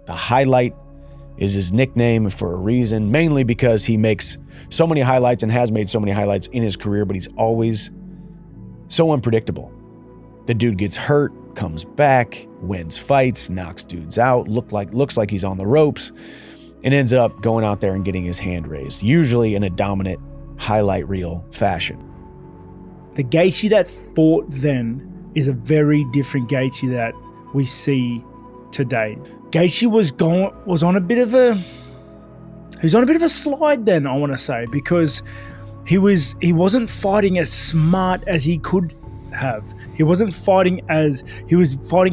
The highlight is his nickname for a reason, mainly because he makes so many highlights and has made so many highlights in his career, but he's always so unpredictable. The dude gets hurt, comes back, wins fights, knocks dudes out, looks like he's on the ropes, and ends up going out there and getting his hand raised, usually in a dominant highlight reel fashion. The Gaethje that fought then is a very different Gaethje that we see today. Gaethje was on a bit of a slide then, I want to say, because he wasn't fighting as smart as he could have. He was fighting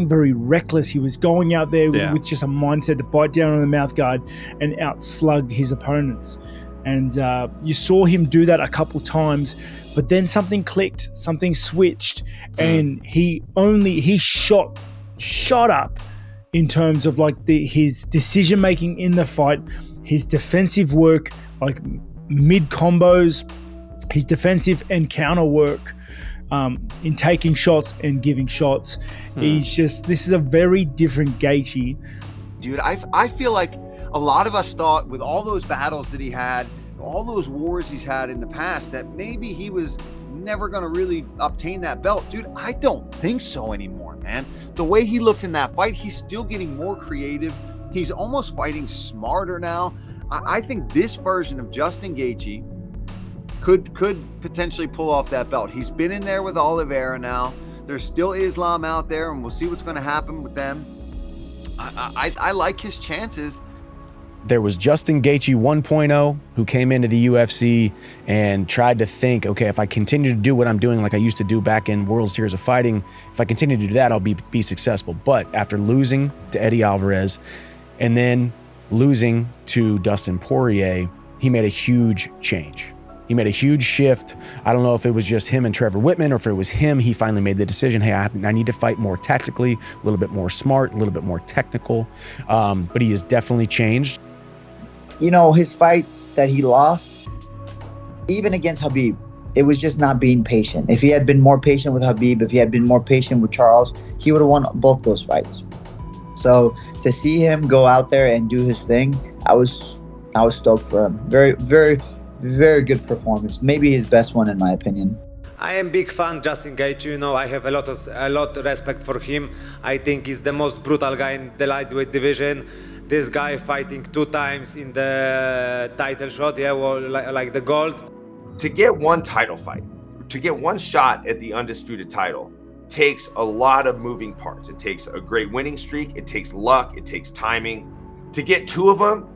very reckless. He was going out there with just a mindset to bite down on the mouth guard and outslug his opponents. And you saw him do that a couple times, but then something clicked, something switched, and he shot up in terms of like his decision making in the fight, his defensive work, like mid combos, his defensive and counter work, in taking shots and giving shots. This is a very different Gaethje. Dude, I feel like a lot of us thought with all those battles that he had, all those wars he's had in the past, that maybe he was never going to really obtain that belt. Dude, I don't think so anymore, man. The way he looked in that fight, he's still getting more creative. He's almost fighting smarter now. I think this version of Justin Gaethje could potentially pull off that belt. He's been in there with Oliveira now. There's still Islam out there, and we'll see what's going to happen with them. I like his chances. There was Justin Gaethje 1.0 who came into the UFC and tried to think, okay, if I continue to do what I'm doing like I used to do back in World Series of Fighting, if I continue to do that, I'll be successful. But after losing to Eddie Alvarez and then losing to Dustin Poirier, he made a huge change. He made a huge shift. I don't know if it was just him and Trevor Whitman or if it was him. He finally made the decision, hey, I need to fight more tactically, a little bit more smart, a little bit more technical. But he has definitely changed. You know, his fights that he lost, even against Khabib, it was just not being patient. If he had been more patient with Khabib, if he had been more patient with Charles, he would have won both those fights. So to see him go out there and do his thing, I was stoked for him. Very, very, very good performance. Maybe his best one in my opinion. I am big fan Justin Gaethje. You know, I have a lot of respect for him. I think he's the most brutal guy in the lightweight division. This guy fighting 2 times in the title shot, like the gold. To get one title fight, to get one shot at the undisputed title, takes a lot of moving parts. It takes a great winning streak. It takes luck. It takes timing. To get 2 of them,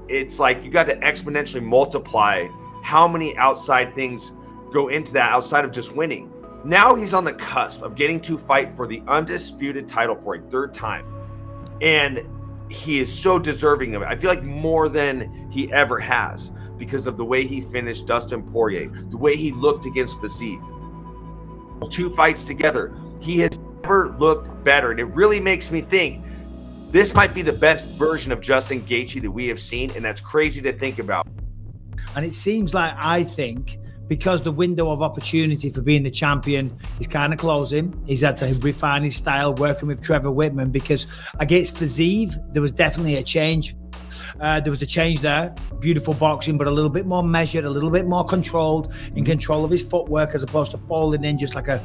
it's like you got to exponentially multiply how many outside things go into that outside of just winning. Now he's on the cusp of getting to fight for the undisputed title for a 3rd time. And he is so deserving of it. I feel like more than he ever has because of the way he finished Dustin Poirier, the way he looked against Fiziev. 2 fights together, he has never looked better. And it really makes me think this might be the best version of Justin Gaethje that we have seen, and that's crazy to think about. And it seems like, I think, because the window of opportunity for being the champion is kind of closing, he's had to refine his style working with Trevor Whitman, because against Fiziev, there was definitely a change. There was a change there. Beautiful boxing, but a little bit more measured, a little bit more controlled, in control of his footwork, as opposed to falling in just like a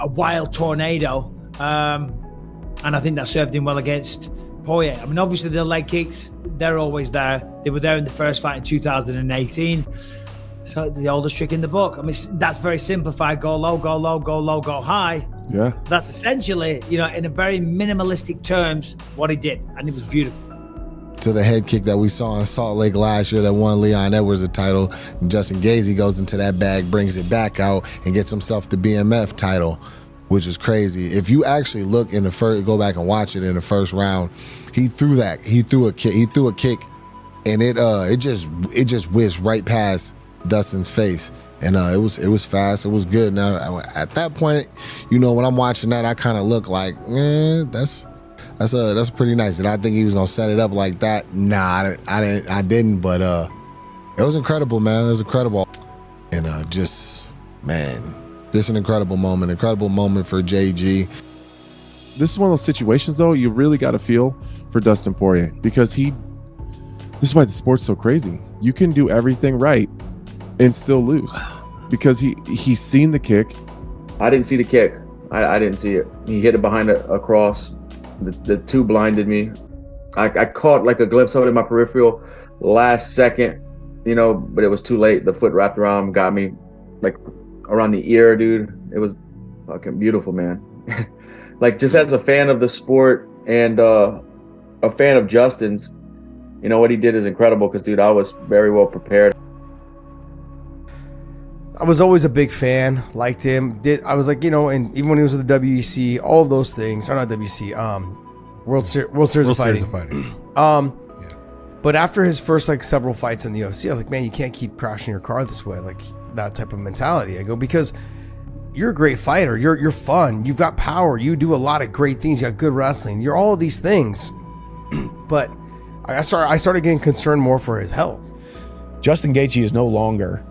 wild tornado. And I think that served him well against Poirier. I mean, obviously the leg kicks, they're always there. They were there in the first fight in 2018. So it's the oldest trick in the book. I mean, that's very simplified. Go low, go low, go low, go high. Yeah. That's essentially, in a very minimalistic terms, what he did. And it was beautiful. To the head kick that we saw in Salt Lake last year that won Leon Edwards the title. Justin Gaethje goes into that bag, brings it back out, and gets himself the BMF title, which is crazy. If you actually look in the first, go back and watch it in the first round, he threw a kick, and it just whizzed right past Dustin's face, and it was fast. It was good. Now at that point, when I'm watching that, I kind of look like, that's pretty nice. Did I think he was gonna set it up like that? Nah, I didn't. But it was incredible, man. It was incredible, and just an incredible moment for JG. this is one of those situations, though, you really got to feel for Dustin Poirier, because this is why the sport's so crazy. You can do everything right and still lose, because he's seen the kick. I didn't see the kick. I didn't see it. He hit it behind a cross. The two blinded me. I caught like a glimpse of it in my peripheral last second, but it was too late. The foot wrapped around him, got me like around the ear, dude. It was fucking beautiful, man. Like, just as a fan of the sport and a fan of Justin's, what he did is incredible, because, dude, I was very well prepared. I was always a big fan, liked him. I was like, and even when he was with the WEC, all of those things, or not WEC, World Series of Fighting. But after his first several fights in the UFC, I was like, man, you can't keep crashing your car this way, like that type of mentality. I go, because you're a great fighter, you're fun, you've got power, you do a lot of great things, you got good wrestling, you're all of these things. But I started getting concerned more for his health. Justin Gaethje is no longer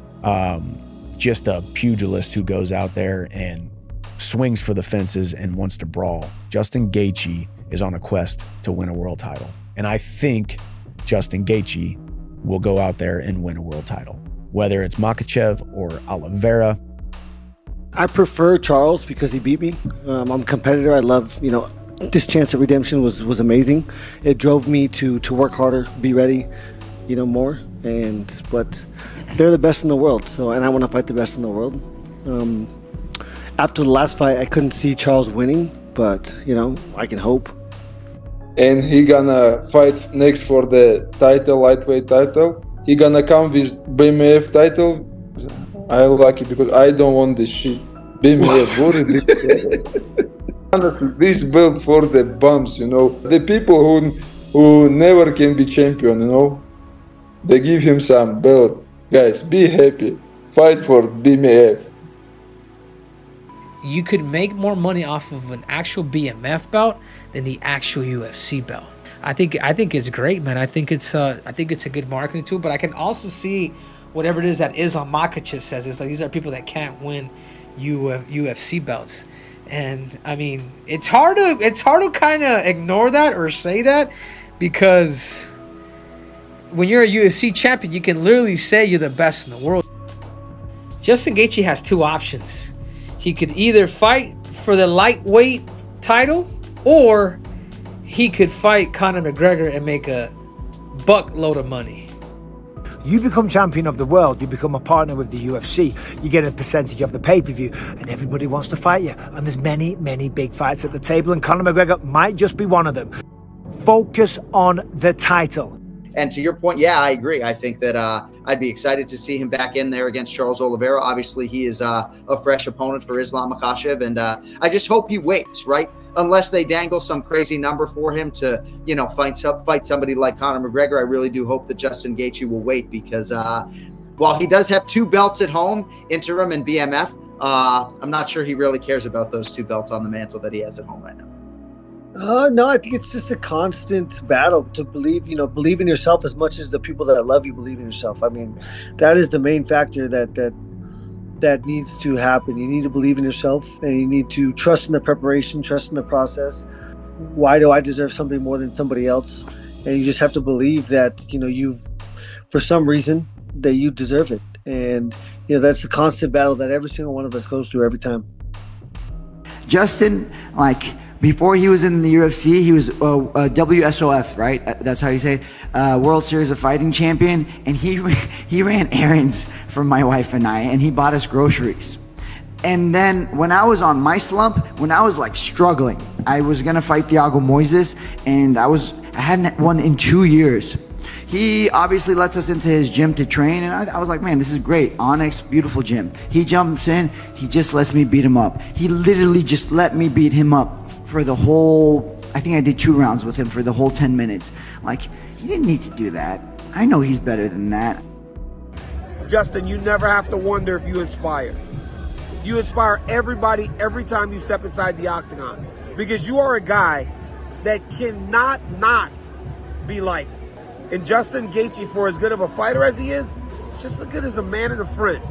just a pugilist who goes out there and swings for the fences and wants to brawl. Justin Gaethje is on a quest to win a world title. And I think Justin Gaethje will go out there and win a world title, whether it's Makhachev or Oliveira. I prefer Charles because he beat me. I'm a competitor. I love, this chance at redemption was amazing. It drove me to work harder, be ready, more. But they're the best in the world, and I want to fight the best in the world. After the last fight, I couldn't see Charles winning, but I can hope. And he gonna fight next for the title, lightweight title. He gonna come with BMF title. I'm lucky because I don't want this shit. BMF, what is this belt for the bums, The people who never can be champion, They give him some belt. Guys, be happy. Fight for BMF. You could make more money off of an actual BMF belt than the actual UFC belt. I think it's great, man. I think it's a good marketing tool, but I can also see whatever it is that Islam Makhachev says. It's like these are people that can't win UFC belts. And I mean, it's hard to kind of ignore that or say that, because when you're a UFC champion, you can literally say you're the best in the world. Justin Gaethje has two options. He could either fight for the lightweight title, or he could fight Conor McGregor and make a buckload of money. You become champion of the world, you become a partner with the UFC, you get a percentage of the pay-per-view, and everybody wants to fight you. And there's many, many big fights at the table, and Conor McGregor might just be one of them. Focus on the title. And to your point, yeah, I agree. I think that I'd be excited to see him back in there against Charles Oliveira. Obviously, he is a fresh opponent for Islam Makhachev, and I just hope he waits, right? Unless they dangle some crazy number for him to, fight somebody like Conor McGregor. I really do hope that Justin Gaethje will wait, because while he does have two belts at home, interim and BMF, I'm not sure he really cares about those two belts on the mantle that he has at home right now. No, I think it's just a constant battle to believe in yourself as much as the people that love you believe in yourself. I mean, that is the main factor that needs to happen. You need to believe in yourself, and you need to trust in the preparation, trust in the process. Why do I deserve something more than somebody else? And you just have to believe that, you've, for some reason, that you deserve it. And, that's a constant battle that every single one of us goes through every time. Justin, before he was in the UFC, he was a WSOF, right? That's how you say it. World Series of Fighting champion. And he ran errands for my wife and I, and he bought us groceries. And then when I was on my slump, when I was struggling, I was gonna fight Thiago Moises, and I hadn't won in 2 years. He obviously lets us into his gym to train, and I was like, man, this is great. Onyx, beautiful gym. He jumps in, he just lets me beat him up. He literally just let me beat him up for the whole, I think I did 2 rounds with him for the whole 10 minutes. He didn't need to do that. I know he's better than that. Justin, you never have to wonder if you inspire. You inspire everybody every time you step inside the octagon, because you are a guy that cannot not be liked. And Justin Gaethje, for as good of a fighter as he is, just as good as a man and a friend.